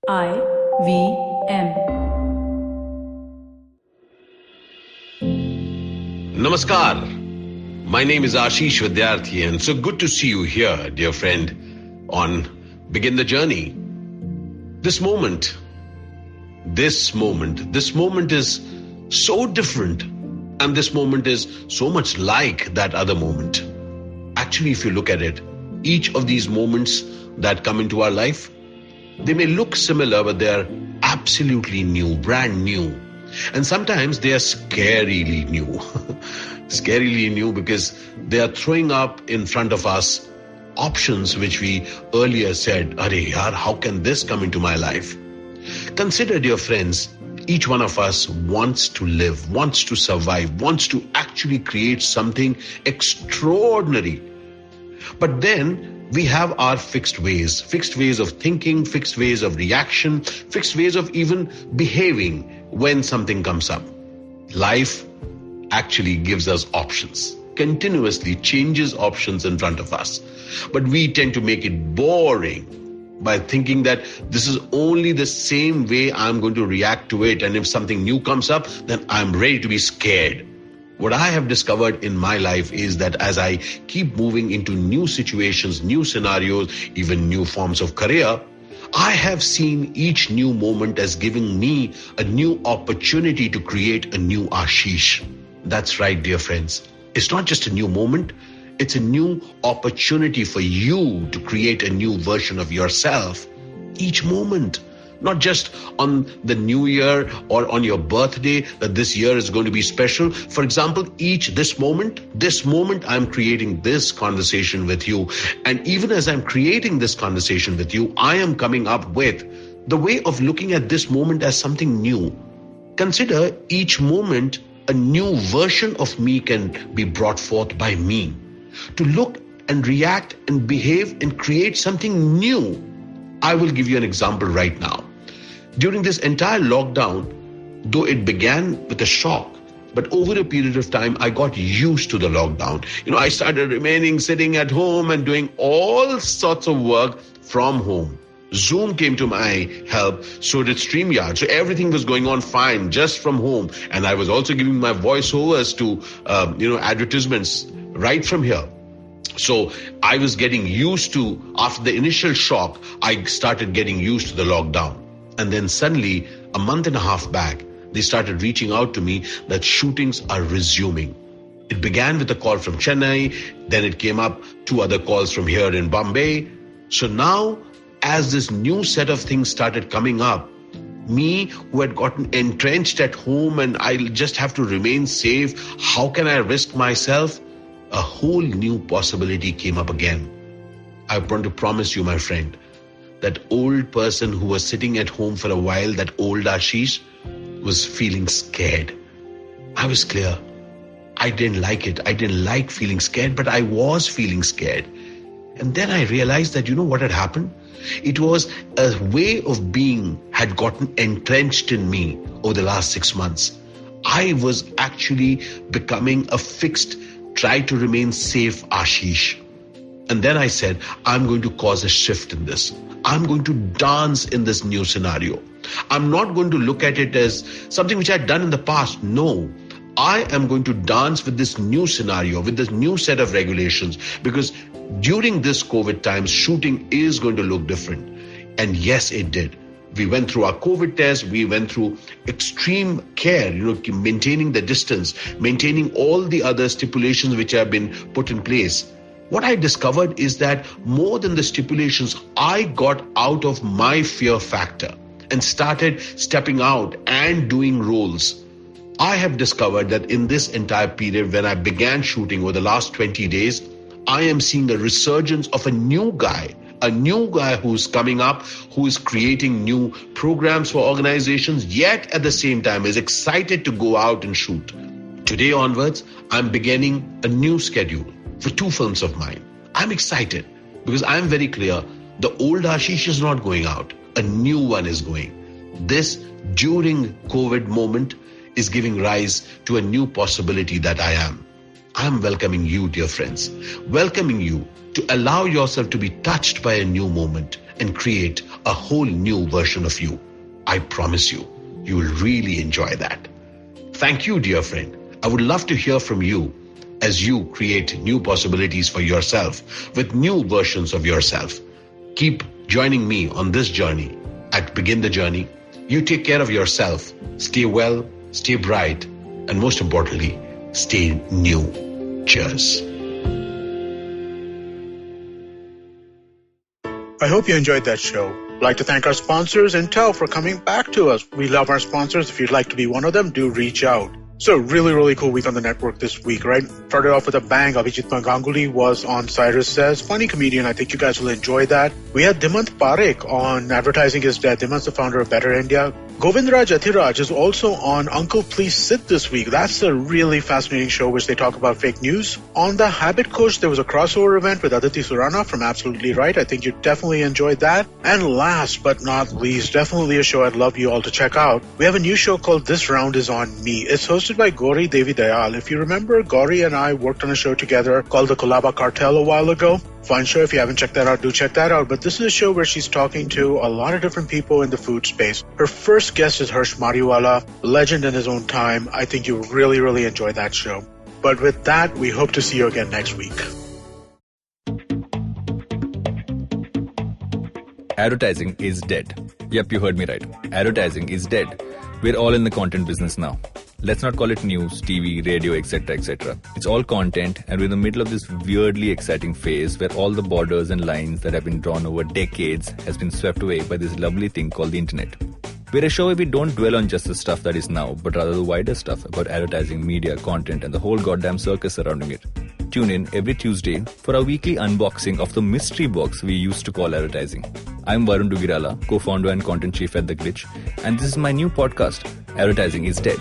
IVM. Namaskar. My name is Ashish Vidyarthi, and so good to see you here, dear friend, on Begin the Journey. This moment is so different, and this moment is so much like that other moment. Actually, if you look at it, each of these moments that come into our life, they may look similar, but they are absolutely new, brand new. And sometimes they are scarily new. Scarily new because they are throwing up in front of us options which we earlier said, "Arey yaar, how can this come into my life?" Consider, dear friends, each one of us wants to live, wants to survive, wants to actually create something extraordinary. But then we have our fixed ways of thinking, fixed ways of reaction, fixed ways of even behaving when something comes up. Life actually gives us options, continuously changes options in front of us. But we tend to make it boring by thinking that this is only the same way I'm going to react to it. And if something new comes up, then I'm ready to be scared. What I have discovered in my life is that as I keep moving into new situations, new scenarios, even new forms of career, I have seen each new moment as giving me a new opportunity to create a new Ashish. That's right, dear friends. It's not just a new moment. It's a new opportunity for you to create a new version of yourself. Each moment. Not just on the new year or on your birthday that this year is going to be special. For example, this moment, I'm creating this conversation with you. And even as I'm creating this conversation with you, I am coming up with the way of looking at this moment as something new. Consider each moment a new version of me can be brought forth by me. To look and react and behave and create something new. I will give you an example right now. During this entire lockdown, though it began with a shock, but over a period of time, I got used to the lockdown. I started sitting at home and doing all sorts of work from home. Zoom came to my help, so did StreamYard. So everything was going on fine just from home. And I was also giving my voiceovers to, advertisements right from here. So I was getting used to, after the initial shock, I started getting used to the lockdown. And then suddenly, a month and a half back, they started reaching out to me that shootings are resuming. It began with a call from Chennai, then it came up 2 other calls from here in Bombay. So now, as this new set of things started coming up, me who had gotten entrenched at home and I just have to remain safe, how can I risk myself? A whole new possibility came up again. I want to promise you, my friend, that old person who was sitting at home for a while, that old Ashish, was feeling scared. I was clear. I didn't like it. I didn't like feeling scared, but I was feeling scared. And then I realized that, what had happened? It was a way of being had gotten entrenched in me over the last 6 months. I was actually becoming a fixed, try to remain safe Ashish. And then I said, I'm going to cause a shift in this. I'm going to dance in this new scenario. I'm not going to look at it as something which I'd done in the past. No, I am going to dance with this new scenario, with this new set of regulations, because during this COVID times, shooting is going to look different. And yes, it did. We went through our COVID test. We went through extreme care, maintaining the distance, maintaining all the other stipulations which have been put in place. What I discovered is that more than the stipulations, I got out of my fear factor and started stepping out and doing roles. I have discovered that in this entire period, when I began shooting over the last 20 days, I am seeing a resurgence of a new guy who's coming up, who is creating new programs for organizations, yet at the same time is excited to go out and shoot. Today onwards, I'm beginning a new schedule for 2 films of mine. I'm excited because I'm very clear the old Ashish is not going out. A new one is going. This, during COVID moment, is giving rise to a new possibility that I am. I'm welcoming you, dear friends, welcoming you to allow yourself to be touched by a new moment and create a whole new version of you. I promise you, you will really enjoy that. Thank you, dear friend. I would love to hear from you as you create new possibilities for yourself with new versions of yourself. Keep joining me on this journey at Begin the Journey. You take care of yourself. Stay well, stay bright, and most importantly, stay new. Cheers. I hope you enjoyed that show. I'd like to thank our sponsors, Intel, for coming back to us. We love our sponsors. If you'd like to be one of them, do reach out. So really cool week on the network this week, right? Started off with a bang. Abhijit Ganguly was on Cyrus Says. Funny comedian. I think you guys will enjoy that. We had Dimant Parekh on Advertising is Dead. Dimant's the founder of Better India. Govindraj Athiraj is also on Uncle Please Sit this week. That's a really fascinating show which they talk about fake news. On The Habit Coach, there was a crossover event with Aditi Surana from Absolutely Right. I think you definitely enjoyed that. And last but not least, definitely a show I'd love you all to check out. We have a new show called This Round Is On Me. It's hosted by Gauri Devi Dayal. If you remember, Gauri and I worked on a show together called The Kolaba Cartel a while ago. Fun show. If you haven't checked that out, do check that out. But this is a show where she's talking to a lot of different people in the food space. Her first guest is Harsh Mariwala, legend in his own time. I think you'll really enjoy that show. But with that, we hope to see you again next week. Advertising is dead. Yep, you heard me right. Advertising is dead. We're all in the content business now. Let's not call it news, TV, radio, etc., etc. It's all content, and we're in the middle of this weirdly exciting phase where all the borders and lines that have been drawn over decades has been swept away by this lovely thing called the internet. We're a show where we don't dwell on just the stuff that is now, but rather the wider stuff about advertising, media, content, and the whole goddamn circus surrounding it. Tune in every Tuesday for our weekly unboxing of the mystery box we used to call advertising. I'm Varun Dugirala, co-founder and content chief at The Glitch, and this is my new podcast, Advertising is Dead.